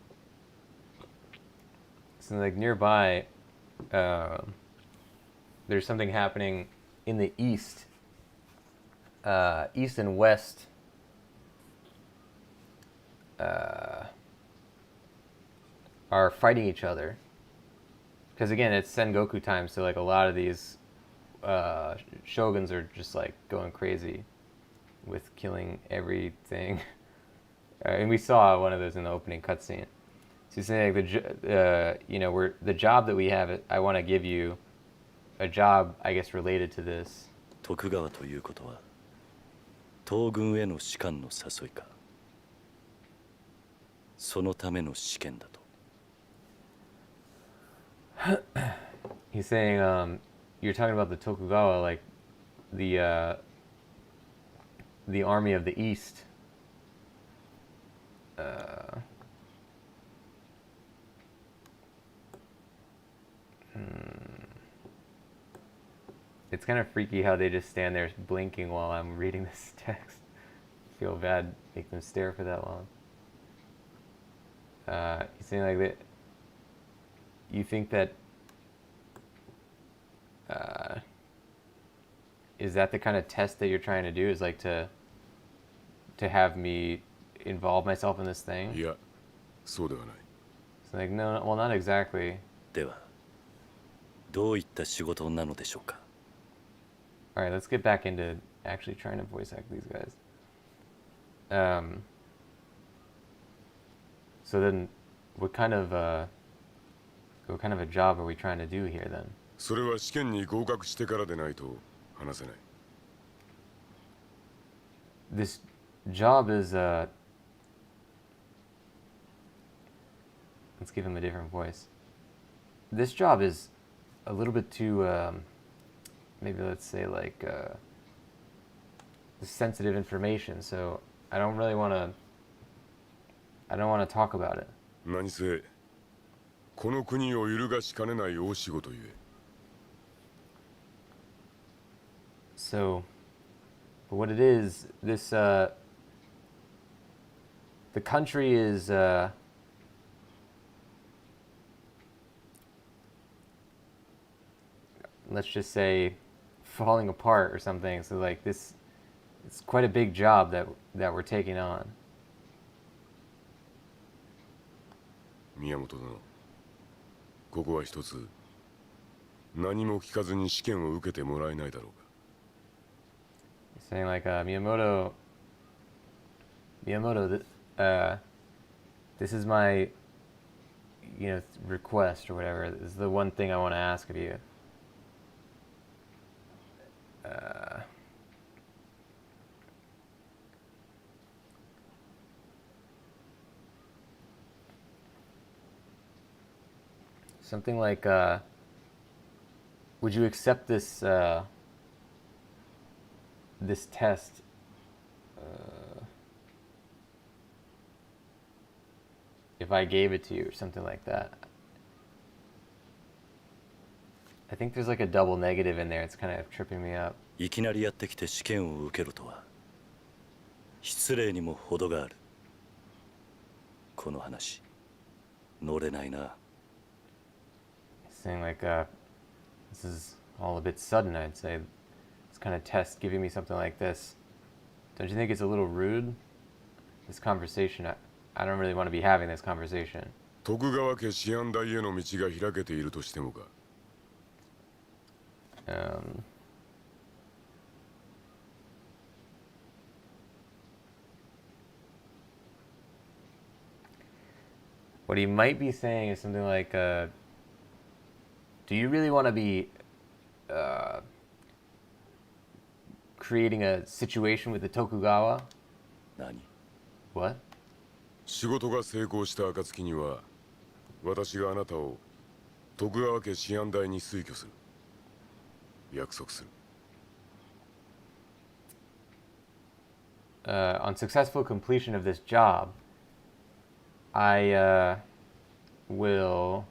So like nearby, there's something happening in the east. East and west are fighting each other. Because again, it's Sengoku time, so like a lot of these shoguns are just like going crazy with killing everything. And we saw one of those in the opening cutscene. So he's saying like the job that we have, I want to give you a job, I guess, related to this. 徳川ということは東軍への士官の誘いか。そのための試験だと。 He's saying, you're talking about the Tokugawa, like the army of the East. It's kind of freaky how they just stand there blinking while I'm reading this text. I feel bad making them stare for that long. He's saying like that. You think that is that the kind of test that you're trying to do? Is like to have me involve myself in this thing? いや、そうではない。 So like no, well, not exactly. ではどういった仕事なのでしょうか。 All right, let's get back into actually trying to voice act these guys. So then, what kind of a job are we trying to do here then? それは試験に合格してからでないと話せない。 This job is Let's give him a different voice. This job is a little bit too, maybe let's say like sensitive information, so I don't want to talk about it. 何せこの国を揺るがしかねない大仕事ゆえ。 So, but what it is, this, the country is, let's just say, falling apart or something. So like this, it's quite a big job that we're taking on. 宮本殿、ここは一つ何も聞かずに試験を受けてもらえないだろうか。 Saying like, Miyamoto, this is my, request or whatever. This is the one thing I want to ask of you. Something like, would you accept this, this test if I gave it to you or something like that? I think there's like a double negative in there. It's kind of tripping me up. いきなりやってきて試験を受けろとは失礼にも程がある。この話乗れないな。 Saying like, this is all a bit sudden, I'd say. This kind of test giving me something like this. Don't you think it's a little rude? This conversation, I don't really want to be having this conversation. 徳川家師範代への道が開けているとしてもか。 What he might be saying is something like, do you really want to be creating a situation with the Tokugawa? 何？ What? 仕事が成功した暁には私があなたを徳川家師範代に推挙する。約束する。 On successful completion of this job, I will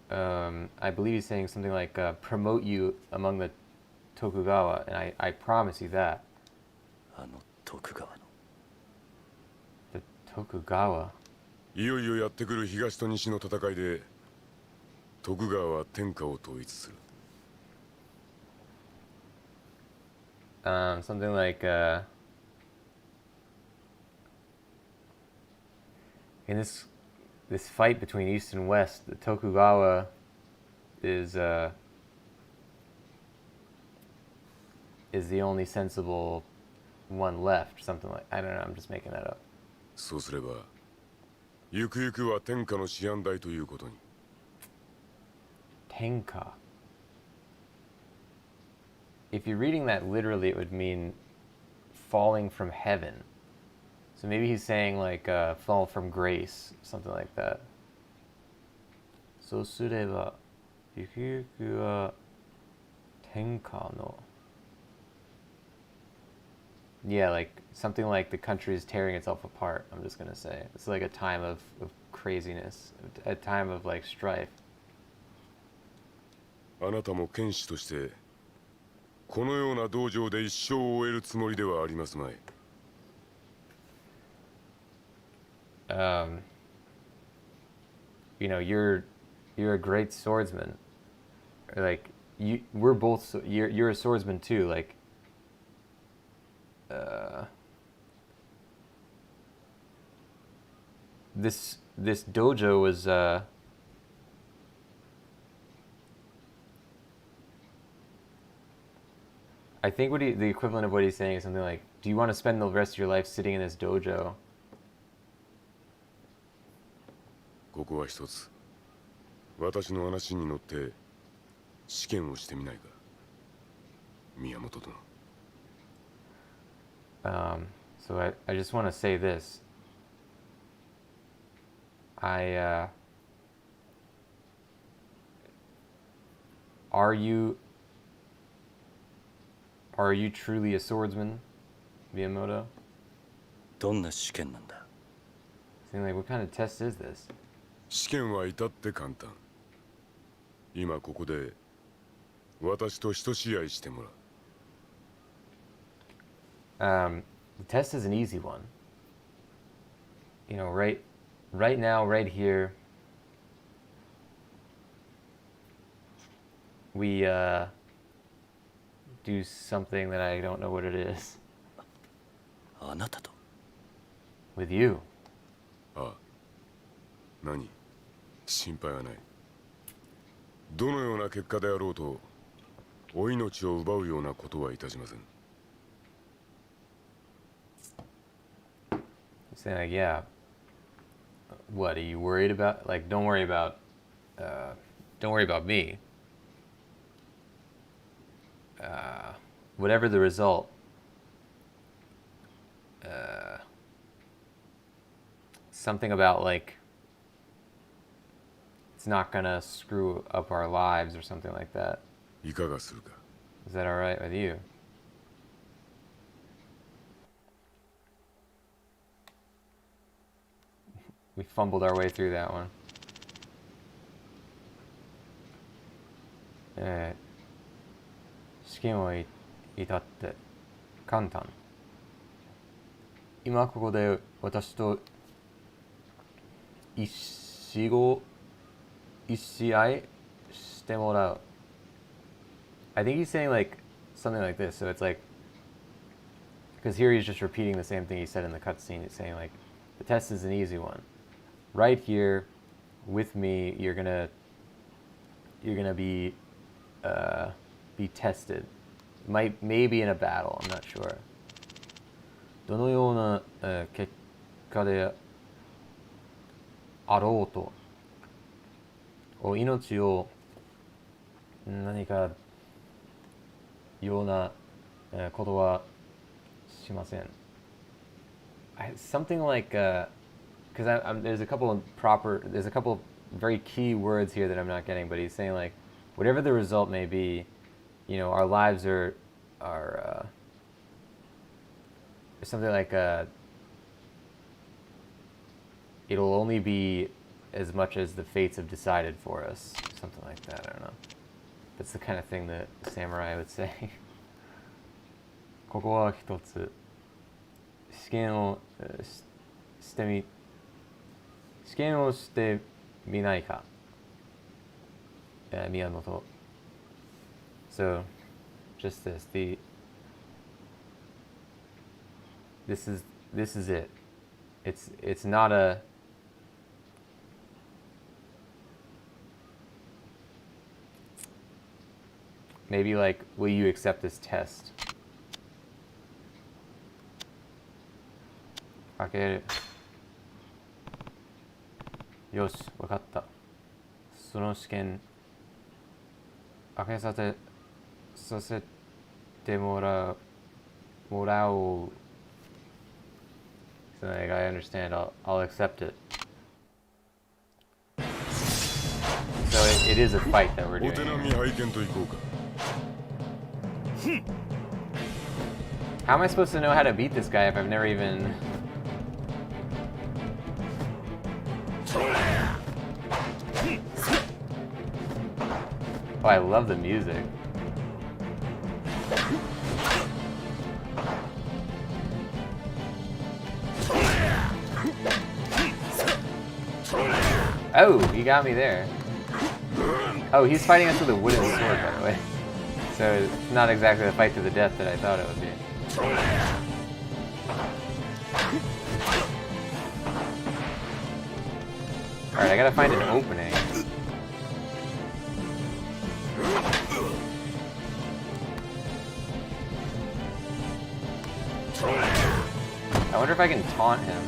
I believe he's saying something like promote you among the Tokugawa, and I promise you that. あの徳川の。 The Tokugawa. いよいよやってくる東と西の戦いで徳川は天下を統一する。 Something like in this fight between East and West, the Tokugawa is the only sensible one left. Something like, I don't know. I'm just making that up. そうすればゆくゆくは天下の師範代ということに。 Tenka. If you're reading that literally, it would mean falling from heaven. So maybe he's saying like fall from grace, something like that. So sureba yuku wa tenka no. Yeah, like something like the country is tearing itself apart. I'm just gonna say it's like a time of craziness, a time of like strife. あなたも剣士としてこのような道場で一生を終えるつもりではありますまい。 You're a great swordsman. Like we're both. You're a swordsman too. Like, this dojo was. I think the equivalent of what he's saying is something like, "Do you want to spend the rest of your life sitting in this dojo?" ここは一つ私の話に乗って試験をしてみないか宮本殿。So I just want to say this. Are you truly a swordsman, Miyamoto? どんな試験なんだ Saying like, what kind of test is this? 試験は至って簡単。今ここで私と一試合してもらう。The test is an easy one. You know, right now, right here, we do something that I don't know what it is あなたと with you. ああ、何？心配はない。どのような結果であろうと、お命を奪うようなことはいたしません。Saying like, yeah. What are you worried about? Like, don't worry about me. Whatever the result, something about like it's not gonna screw up our lives or something like that. いかがするか。 Is that all right with you? We fumbled our way through that one. 試験は至って簡単。今ここで私と一試合してもらう。I think he's saying like something like this. So it's like, because here he's just repeating the same thing he said in the cutscene. He's saying like, the test is an easy one. Right here, with me, you're gonna be tested. Maybe in a battle. I'm not sure. どのような、結果であろうと、お命を何かような、ことはしません。Something like, because there's a couple of very key words here that I'm not getting, but he's saying like, whatever the result may be, you know, our lives are something like it'll only be as much as the fates have decided for us, something like that. I don't know. That's the kind of thing that a samurai would say. ここは一つ試験をしてみないか、宮本。So, just this. This is it. It's not a. Maybe like, will you accept this test? 開ける。よし、わかった。その試験開けさせてもらおう。So like, I understand. I'll accept it. So it is a fight that we're お手 doing. 並み拝見といこうか。 How am I supposed to know how to beat this guy if I've never even... Oh, I love the music. Oh, he got me there. Oh, he's fighting us with a wooden sword, by the way. So it's not exactly the fight to the death that I thought it would be. Alright, I gotta find an opening. I wonder if I can taunt him.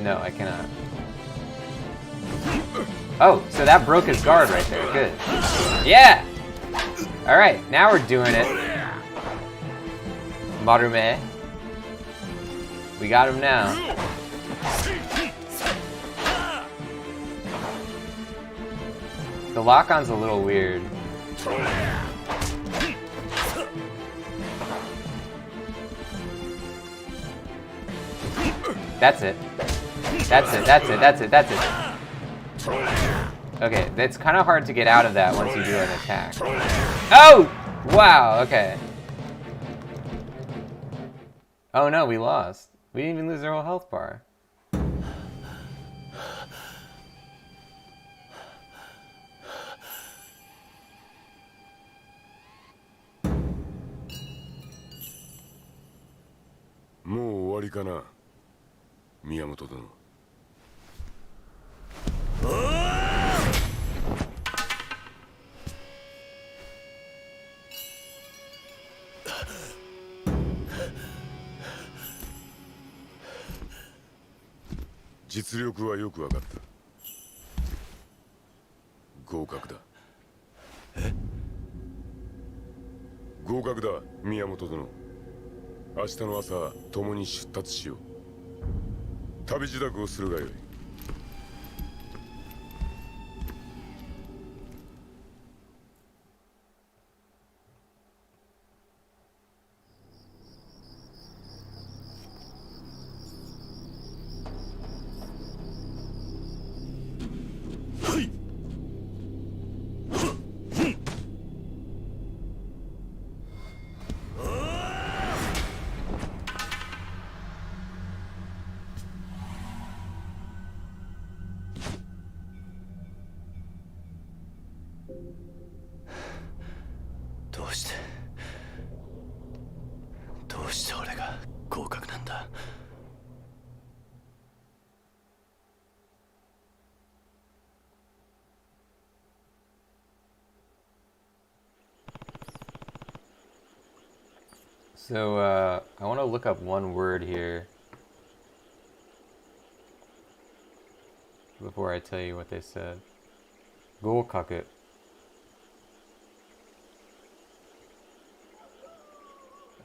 No, I cannot. Oh, so that broke his guard right there. Good. Yeah! Alright, now we're doing it. Marume. We got him now. The lock-on's a little weird. That's it. That's it, that's it, that's it, that's it. Okay, it's kind of hard to get out of that once you do an attack. Oh! Wow, okay. Oh no, we lost. We didn't even lose our whole health bar. Mo 終わりかな、宮本殿。実力はよく分かった。合格だ。え？合格だ、宮本殿。明日の朝、共に出立しよう。旅支度をするがよい。どうして俺が合格なんだ。So, I want to look up one word here before I tell you what they said. Gokaku.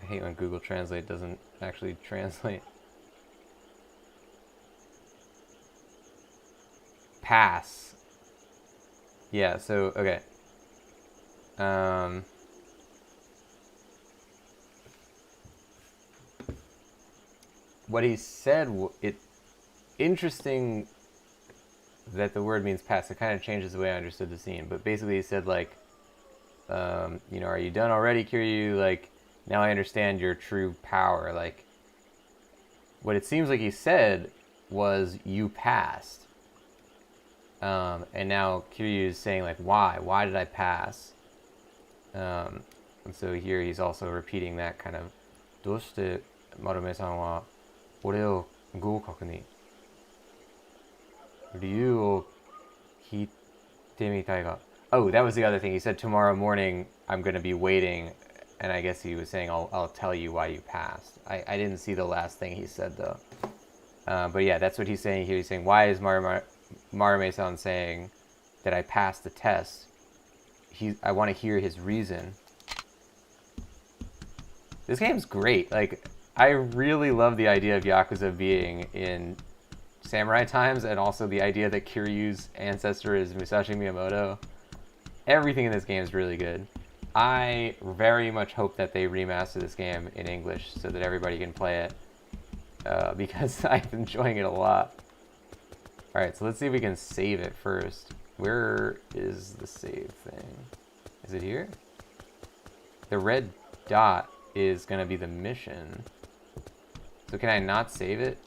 I hate when Google Translate doesn't actually translate. Pass. Yeah, so, okay. What he said, interesting that the word means pass. It kind of changes the way I understood the scene. But basically he said, like, you know, are you done already, Kiryu? Like, now I understand your true power. Like, what it seems like he said was, you passed. And now Kiryu is saying, like, why? Why did I pass? And so here he's also repeating that kind of, どうしてMarume-sanは俺を合格に理由を聞いてみたいが. Oh, that was the other thing. He said tomorrow morning I'm going to be waiting, and I guess he was saying I'll tell you why you passed. I didn't see the last thing he said though. But yeah, that's what he's saying here. He's saying, why is Marume-san saying that I passed the test? I want to hear his reason. This game's great. Like, I really love the idea of Yakuza being in samurai times, and also the idea that Kiryu's ancestor is Musashi Miyamoto. Everything in this game is really good. I very much hope that they remaster this game in English so that everybody can play it, because I'm enjoying it a lot. Alright, so let's see if we can save it first. Where is the save thing? Is it here? The red dot is going to be the mission. So can I not save it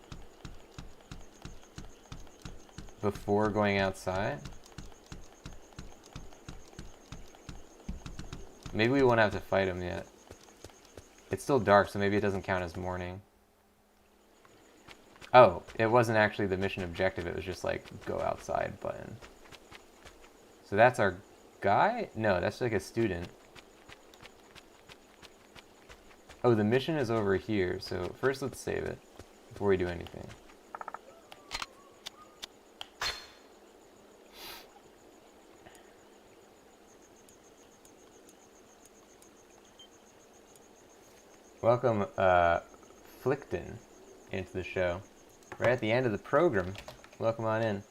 before going outside? Maybe we won't have to fight him yet. It's still dark, so maybe it doesn't count as morning. Oh, it wasn't actually the mission objective, it was just like, go outside button. So that's our guy? No, that's like a student. Oh, the mission is over here, so first let's save it before we do anything. Welcome, Flickton, into the show. Right at the end of the program. Welcome on in.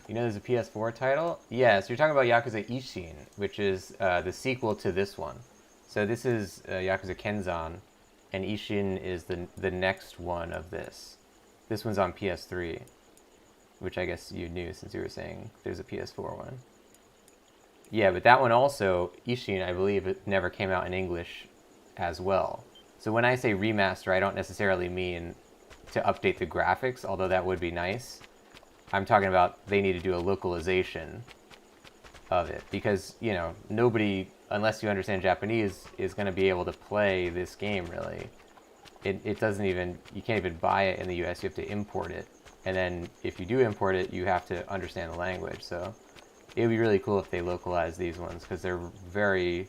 You know there's a PS4 title? Yeah, so you're talking about Yakuza Ishin, which is the sequel to this one. So this is Yakuza Kenzan, and Ishin is the next one of this. This one's on PS3, which I guess you knew since you were saying there's a PS4 one. Yeah, but that one also, Ishin, I believe, it never came out in English as well. So when I say remaster, I don't necessarily mean to update the graphics, although that would be nice. I'm talking about they need to do a localization of it because, you know, nobody, unless you understand Japanese, is going to be able to play this game, really. It doesn't even, you can't even buy it in the US, you have to import it. And then if you do import it, you have to understand the language. So it would be really cool if they localize these ones because they're very,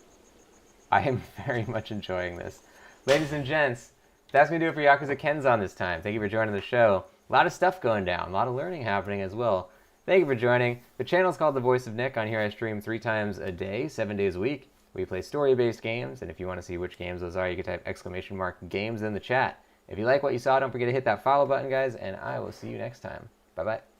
I am very much enjoying this. Ladies and gents, that's going to do it for Yakuza Kenzan this time. Thank you for joining the show. A lot of stuff going down, a lot of learning happening as well. Thank you for joining. The channel is called The Voice of Nick. On here I stream 3 times a day, 7 days a week. We play story-based games, and if you want to see which games those are, you can type !games in the chat. If you like what you saw, don't forget to hit that follow button, guys, and I will see you next time. Bye-bye.